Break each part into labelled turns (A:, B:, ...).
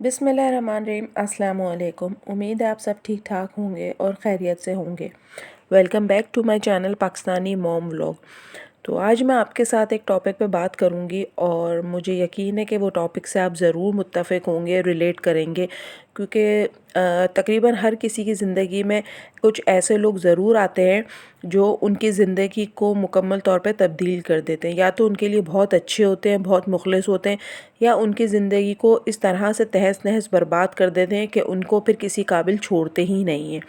A: बिस्मिल्लाहिर्रहमानिर्रहीम। अस्सलाम वालेकुम। उम्मीद है आप सब ठीक ठाक होंगे और खैरियत से होंगे। Welcome back to my channel Pakistani mom vlog. तो आज मैं आपके साथ एक टॉपिक पे बात करूँगी और मुझे यकीन है कि वो टॉपिक से आप ज़रूर मुत्तफ़िक होंगे, रिलेट करेंगे, क्योंकि तकरीबन हर किसी की ज़िंदगी में कुछ ऐसे लोग ज़रूर आते हैं जो उनकी ज़िंदगी को मुकम्मल तौर पे तब्दील कर देते हैं। या तो उनके लिए बहुत अच्छे होते हैं, बहुत मुखलिस होते हैं, या उनकी ज़िंदगी को इस तरह से तहस नहस बर्बाद कर देते हैं कि उनको फिर किसी काबिल छोड़ते ही नहीं हैं।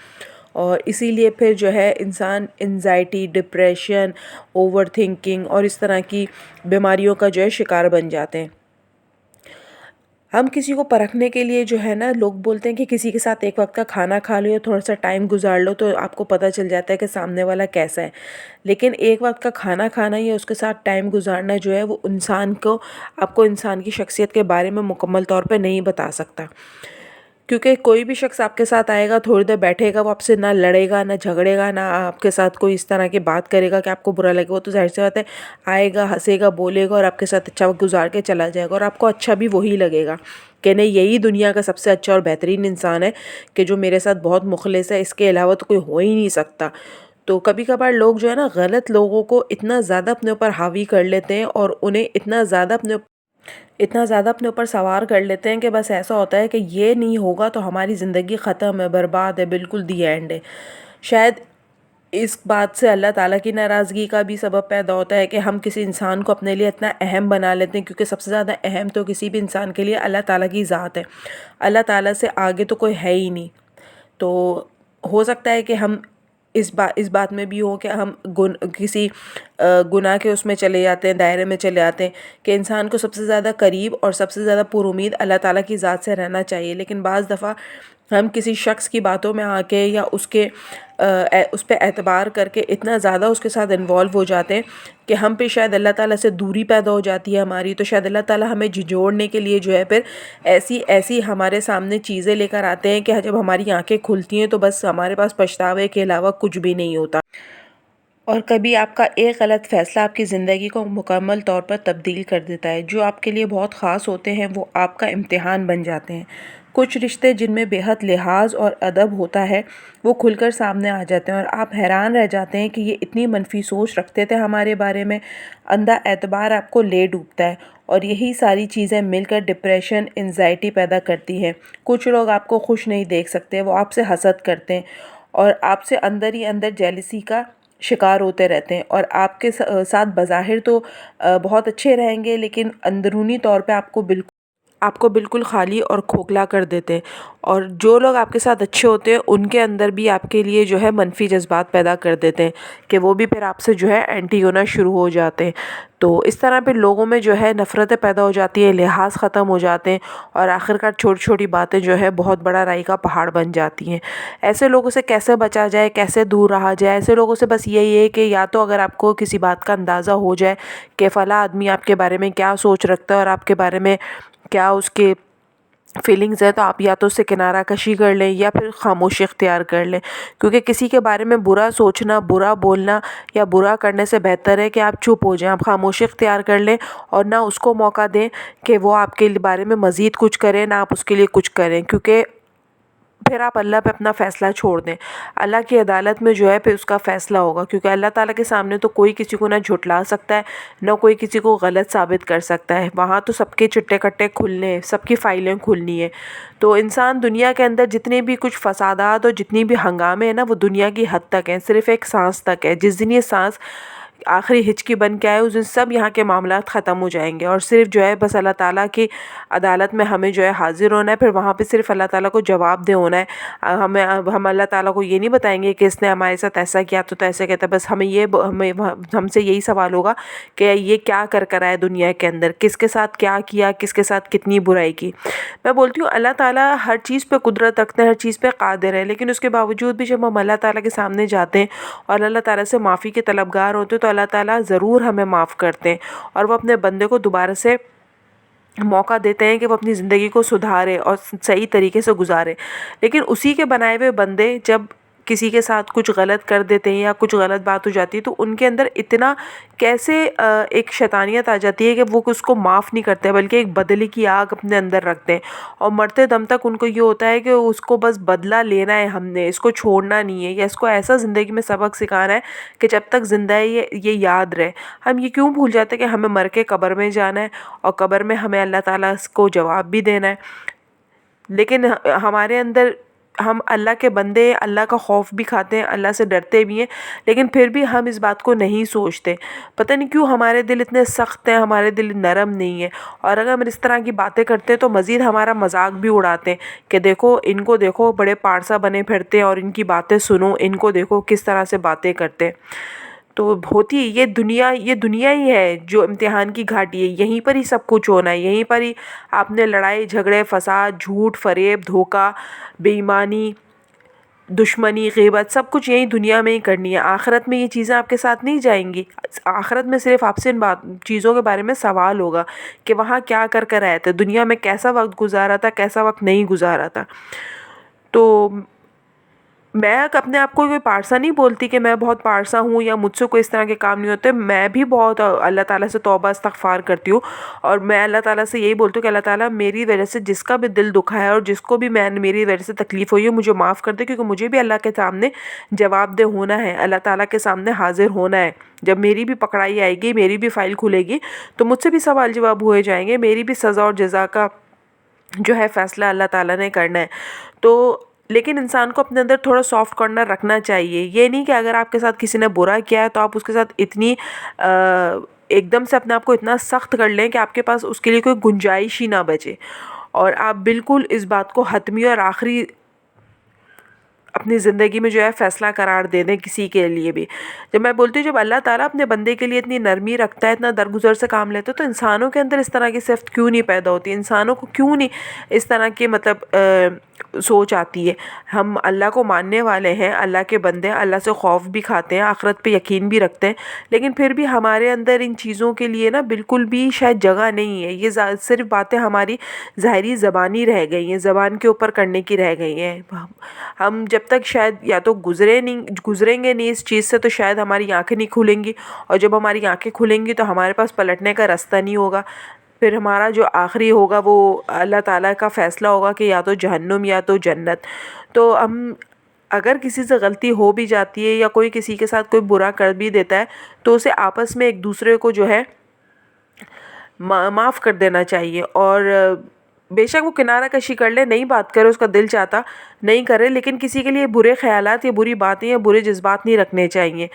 A: और इसीलिए फिर जो है इंसान एंजाइटी, डिप्रेशन, ओवर थिंकिंग और इस तरह की बीमारियों का जो है शिकार बन जाते हैं। हम किसी को परखने के लिए जो है ना, लोग बोलते हैं कि किसी के साथ एक वक्त का खाना खा लो, थोड़ा सा टाइम गुजार लो तो आपको पता चल जाता है कि सामने वाला कैसा है। लेकिन एक वक्त का खाना खाना या उसके साथ टाइम गुजारना जो है वो इंसान को, आपको इंसान की शख्सियत के बारे में मुकम्मल तौर पे नहीं बता सकता। क्योंकि कोई भी शख्स आपके साथ आएगा, थोड़ी देर बैठेगा, वो आपसे ना लड़ेगा, ना झगड़ेगा, ना आपके साथ कोई इस तरह की बात करेगा कि आपको बुरा लगे। वो तो ज़ाहिर सी बात है, आएगा, हंसेगा, बोलेगा और आपके साथ अच्छा वक्त गुजार के चला जाएगा, और आपको अच्छा भी वही लगेगा कि नहीं, यही दुनिया का सबसे अच्छा और बेहतरीन इंसान है कि जो मेरे साथ बहुत मुखलिस है, इसके अलावा तो कोई हो ही नहीं सकता। तो कभी कभार लोग जो है ना, गलत लोगों को इतना ज़्यादा अपने ऊपर हावी कर लेते हैं और उन्हें इतना ज़्यादा अपने ऊपर सवार कर लेते हैं कि बस ऐसा होता है कि ये नहीं होगा तो हमारी ज़िंदगी ख़त्म है, बर्बाद है, बिल्कुल दी एंड है। शायद इस बात से अल्लाह ताला की नाराज़गी का भी सबब पैदा होता है कि हम किसी इंसान को अपने लिए इतना अहम बना लेते हैं, क्योंकि सबसे ज़्यादा अहम तो किसी भी इंसान के लिए अल्लाह ताला की ज़ात है। अल्लाह ताला से आगे तो कोई है ही नहीं। तो हो सकता है कि हम इस बात में भी हो कि हम किसी गुनाह के उसमें चले जाते हैं, दायरे में चले जाते हैं कि इंसान को सबसे ज़्यादा करीब और सबसे ज़्यादा पुरुमीद अल्लाह ताला की ज़ात से रहना चाहिए। लेकिन बाज़ दफ़ा हम किसी शख्स की बातों में आके या उस पे एतबार करके इतना ज़्यादा उसके साथ इन्वॉल्व हो जाते हैं कि हम पे शायद अल्लाह ताला से दूरी पैदा हो जाती है हमारी। तो शायद अल्लाह ताला हमें झिझोड़ने के लिए जो है फिर ऐसी ऐसी हमारे सामने चीज़ें लेकर आते हैं कि जब हमारी आंखें खुलती हैं तो बस हमारे पास पछतावे के अलावा कुछ भी नहीं होता। और कभी आपका एक गलत फ़ैसला आपकी ज़िंदगी को मुकम्मल तौर पर तब्दील कर देता है। जो आपके लिए बहुत ख़ास होते हैं वो आपका इम्तिहान बन जाते हैं। कुछ रिश्ते जिनमें बेहद लिहाज और अदब होता है वो खुलकर सामने आ जाते हैं और आप हैरान रह जाते हैं कि ये इतनी मनफी सोच रखते थे हमारे बारे में। अंधा एतबार आपको ले डूबता है और यही सारी चीज़ें मिलकर डिप्रेशन, एंजाइटी पैदा करती हैं। कुछ लोग आपको खुश नहीं देख सकते, वो आपसे हसद करते हैं और आपसे अंदर ही अंदर जेलसी का शिकार होते रहते हैं और आपके साथ बज़ाहिर तो बहुत अच्छे रहेंगे, लेकिन अंदरूनी तौर पे आपको बिल्कुल खाली और खोखला कर देते हैं। और जो लोग आपके साथ अच्छे होते हैं उनके अंदर भी आपके लिए जो है मनफी जज्बात पैदा कर देते हैं कि वो भी फिर आपसे जो है एंटी होना शुरू हो जाते हैं। तो इस तरह पे लोगों में जो है नफ़रतें पैदा हो जाती है, लिहाज ख़त्म हो जाते हैं और आखिरकार छोटी छोटी बातें जो है बहुत बड़ा राई का पहाड़ बन जाती हैं। ऐसे लोगों से कैसे बचा जाए, कैसे दूर रहा जाए? ऐसे लोगों से बस यही है कि या तो अगर आपको किसी बात का अंदाज़ा हो जाए कि फ़लाँ आदमी आपके बारे में क्या सोच रखता है और आपके बारे में क्या उसके फीलिंग्स है, तो आप या तो उससे किनारा कशी कर लें या फिर खामोशी इख्तियार कर लें। क्योंकि किसी के बारे में बुरा सोचना, बुरा बोलना या बुरा करने से बेहतर है कि आप चुप हो जाएं, आप खामोशी इख्तियार कर लें और ना उसको मौका दें कि वो आपके बारे में मज़ीद कुछ करें, ना आप उसके लिए कुछ करें। क्योंकि फिर आप अल्लाह पे अपना फ़ैसला छोड़ दें। अल्लाह की अदालत में जो है फिर उसका फ़ैसला होगा, क्योंकि अल्लाह ताला के सामने तो कोई किसी को ना झुठला सकता है, ना कोई किसी को गलत साबित कर सकता है। वहाँ तो सबके चिट्टे कट्टे खुलने हैं, सबकी फ़ाइलें खुलनी है। तो इंसान दुनिया के अंदर जितने भी कुछ फ़सादात और जितनी भी हंगामे हैं ना, वो दुनिया की हद तक हैं, सिर्फ़ एक साँस तक है। जिस दिन ये साँस आखिरी हिचकी बन के आए उस दिन सब यहाँ के मामलात ख़त्म हो जाएंगे और सिर्फ जो है बस अल्लाह ताला की अदालत में हमें जो है हाजिर होना है। फिर वहाँ पे सिर्फ अल्लाह ताला को जवाब दे होना है। हम अल्लाह ताला को ये नहीं बताएंगे कि इसने हमारे साथ ऐसा किया तो ऐसे कहता है। बस हमसे यही सवाल होगा कि ये क्या कर कर आए दुनिया के अंदर, किसके साथ क्या किया, किसके साथ कितनी बुराई की। मैं बोलती हूँ अल्लाह ताला हर चीज़ पे कुदरत रखते हैं, हर चीज़ पे कादिर है, लेकिन उसके बावजूद भी जब हम अल्लाह ताला के सामने जाते हैं और अल्लाह ताला से माफ़ी के तलबगार होते हैं तो अल्लाह ताला ज़रूर हमें माफ़ करते हैं और वो अपने बंदे को दोबारा से मौका देते हैं कि वो अपनी ज़िंदगी को सुधारे और सही तरीके से गुजारे। लेकिन उसी के बनाए हुए बंदे जब کسی کے ساتھ کچھ غلط کر دیتے ہیں یا کچھ غلط بات ہو جاتی ہے تو ان کے اندر اتنا کیسے ایک شیطانیت آ جاتی ہے کہ وہ اس کو معاف نہیں کرتے بلکہ ایک بدلے کی آگ اپنے اندر رکھتے ہیں، اور مرتے دم تک ان کو یہ ہوتا ہے کہ اس کو بس بدلہ لینا ہے، ہم نے اس کو چھوڑنا نہیں ہے یا اس کو ایسا زندگی میں سبق سکھانا ہے کہ جب تک زندہ ہے یہ یاد رہے۔ ہم یہ کیوں بھول جاتے ہیں کہ ہمیں مر کے قبر میں جانا ہے اور قبر میں ہمیں اللہ تعالیٰ کو جواب بھی دینا ہے، لیکن ہمارے اندر ہم اللہ کے بندے، اللہ کا خوف بھی کھاتے ہیں، اللہ سے ڈرتے بھی ہیں، لیکن پھر بھی ہم اس بات کو نہیں سوچتے۔ پتہ نہیں کیوں ہمارے دل اتنے سخت ہیں، ہمارے دل نرم نہیں ہیں، اور اگر ہم اس طرح کی باتیں کرتے ہیں تو مزید ہمارا مذاق بھی اڑاتے ہیں کہ دیکھو ان کو، دیکھو بڑے پارسا بنے پھرتے ہیں اور ان کی باتیں سنو، ان کو دیکھو کس طرح سے باتیں کرتے ہیں۔ تو ہوتی یہ دنیا ہی ہے جو امتحان کی گھاٹی ہے، یہیں پر ہی سب کچھ ہونا ہے، یہیں پر ہی آپ نے لڑائی جھگڑے فساد جھوٹ فریب دھوکہ بے ایمانی دشمنی غیبت سب کچھ یہیں دنیا میں ہی کرنی ہے۔ آخرت میں یہ چیزیں آپ کے ساتھ نہیں جائیں گی، آخرت میں صرف آپ سے ان چیزوں کے بارے میں سوال ہوگا کہ وہاں کیا کر آئے تھے، دنیا میں کیسا وقت گزارا تھا، کیسا وقت نہیں گزارا تھا۔ تو میں اپنے آپ کو کوئی پارسا نہیں بولتی کہ میں بہت پارسا ہوں یا مجھ سے کوئی اس طرح کے کام نہیں ہوتے، میں بھی بہت اللہ تعالیٰ سے توبہ استغفار کرتی ہوں، اور میں اللہ تعالیٰ سے یہی بولتی ہوں کہ اللہ تعالیٰ میری وجہ سے جس کا بھی دل دکھا ہے اور جس کو بھی میری وجہ سے تکلیف ہوئی ہے مجھے معاف کر دے، کیونکہ مجھے بھی اللہ کے سامنے جواب دہ ہونا ہے، اللہ تعالیٰ کے سامنے حاضر ہونا ہے۔ جب میری بھی پکڑائی آئے گی، میری بھی فائل کھلے گی تو مجھ سے بھی سوال جواب ہوئے جائیں گے، میری بھی سزا اور جزا کا جو ہے فیصلہ اللہ تعالیٰ نے کرنا ہے۔ تو لیکن انسان کو اپنے اندر تھوڑا سافٹ کارنر رکھنا چاہیے، یہ نہیں کہ اگر آپ کے ساتھ کسی نے برا کیا ہے تو آپ اس کے ساتھ اتنی ایک دم سے اپنے آپ کو اتنا سخت کر لیں کہ آپ کے پاس اس کے لیے کوئی گنجائش ہی نہ بچے، اور آپ بالکل اس بات کو حتمی اور آخری اپنی زندگی میں جو ہے فیصلہ قرار دے دیں کسی کے لیے بھی۔ جب میں بولتی ہوں جب اللہ تعالیٰ اپنے بندے کے لیے اتنی نرمی رکھتا ہے، اتنا درگزر سے کام لیتا ہے، تو انسانوں کے اندر اس طرح کی صفت کیوں نہیں پیدا ہوتی، انسانوں کو کیوں نہیں اس طرح کی سوچ آتی ہے۔ ہم اللہ کو ماننے والے ہیں، اللہ کے بندے، اللہ سے خوف بھی کھاتے ہیں، آخرت پہ یقین بھی رکھتے ہیں، لیکن پھر بھی ہمارے اندر ان چیزوں کے لیے نا بالکل بھی شاید جگہ نہیں ہے۔ یہ صرف باتیں ہماری ظاہری زبانی رہ گئی ہیں، زبان کے اوپر کرنے کی رہ گئی ہیں۔ ہم جب تک شاید یا تو گزریں گے نہیں اس چیز سے تو شاید ہماری آنکھیں نہیں کھلیں گی، اور جب ہماری آنکھیں کھلیں گی تو ہمارے پاس پلٹنے کا راستہ نہیں ہوگا، پھر ہمارا جو آخری ہوگا وہ اللہ تعالیٰ کا فیصلہ ہوگا کہ یا تو جہنم یا تو جنت۔ تو ہم اگر کسی سے غلطی ہو بھی جاتی ہے یا کوئی کسی کے ساتھ کوئی برا کر بھی دیتا ہے تو اسے آپس میں ایک دوسرے کو جو ہے معاف کر دینا چاہیے، اور بے شک وہ کنارہ کشی کر لے، نہیں بات کرے، اس کا دل چاہتا نہیں کرے، لیکن کسی کے لیے برے خیالات یا بری باتیں یا برے جذبات نہیں رکھنے چاہیے۔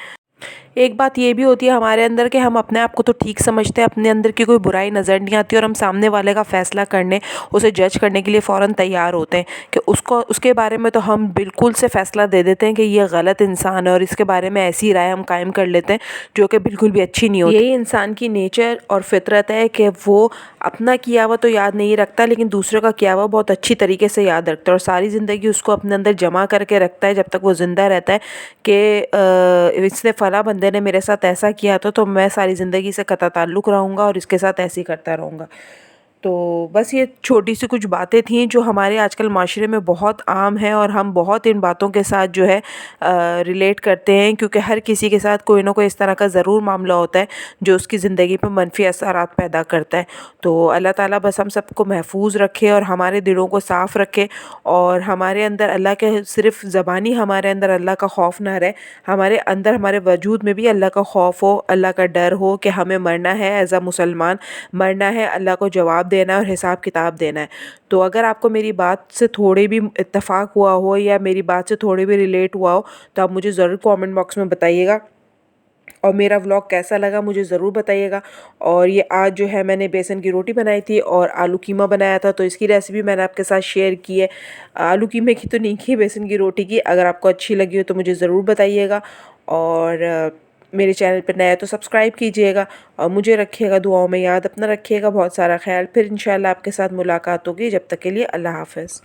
A: ایک بات یہ بھی ہوتی ہے ہمارے اندر کہ ہم اپنے آپ کو تو ٹھیک سمجھتے ہیں، اپنے اندر کی کوئی برائی نظر نہیں آتی، اور ہم سامنے والے کا فیصلہ کرنے، اسے جج کرنے کے لیے فوراً تیار ہوتے ہیں کہ اس کے بارے میں تو ہم بالکل سے فیصلہ دے دیتے ہیں کہ یہ غلط انسان ہے، اور اس کے بارے میں ایسی رائے ہم قائم کر لیتے ہیں جو کہ بالکل بھی اچھی نہیں ہوتی۔ یہی انسان کی نیچر اور فطرت ہے کہ وہ اپنا کیا ہوا تو یاد نہیں رکھتا، لیکن دوسروں کا کیا ہوا بہت اچھی طریقے سے یاد رکھتا ہے، اور ساری زندگی اس کو اپنے اندر جمع کر کے رکھتا ہے جب تک وہ زندہ رہتا ہے کہ اس نے فلاں بندے نے میرے ساتھ ایسا کیا تھا تو میں ساری زندگی سے قطع تعلق رہوں گا اور اس کے ساتھ ایسے ہی کرتا رہوں گا۔ تو بس یہ چھوٹی سی کچھ باتیں تھیں جو ہمارے آج کل معاشرے میں بہت عام ہیں، اور ہم بہت ان باتوں کے ساتھ جو ہے ریلیٹ کرتے ہیں، کیونکہ ہر کسی کے ساتھ کوئی نہ کوئی اس طرح کا ضرور معاملہ ہوتا ہے جو اس کی زندگی پہ منفی اثرات پیدا کرتا ہے۔ تو اللہ تعالیٰ بس ہم سب کو محفوظ رکھے اور ہمارے دلوں کو صاف رکھے، اور ہمارے اندر اللہ کے صرف زبانی ہمارے اندر اللہ کا خوف نہ رہے، ہمارے اندر ہمارے وجود میں بھی اللہ کا خوف ہو، اللہ کا ڈر ہو کہ ہمیں مرنا ہے، ایز اے مسلمان مرنا ہے، اللہ کو جواب دینا ہے اور حساب کتاب دینا ہے۔ تو اگر آپ کو میری بات سے تھوڑے بھی اتفاق ہوا ہو یا میری بات سے تھوڑے بھی ریلیٹ ہوا ہو تو آپ مجھے ضرور کامنٹ باکس میں بتائیے گا، اور میرا ولاگ کیسا لگا مجھے ضرور بتائیے گا۔ اور یہ آج جو ہے میں نے بیسن کی روٹی بنائی تھی اور آلو قیمہ بنایا تھا، تو اس کی ریسیپی میں نے آپ کے ساتھ شیئر کی ہے۔ آلو قیمے کی تو نہیں کی، بیسن کی روٹی کی۔ اگر آپ کو اچھی لگی ہو تو مجھے ضرور بتائیے گا، اور میرے چینل پہ نیا ہے تو سبسکرائب کیجئے گا، اور مجھے رکھیے گا دعاؤں میں یاد، اپنا رکھیے گا بہت سارا خیال۔ پھر انشاءاللہ آپ کے ساتھ ملاقات ہوگی، جب تک کے لیے اللہ حافظ۔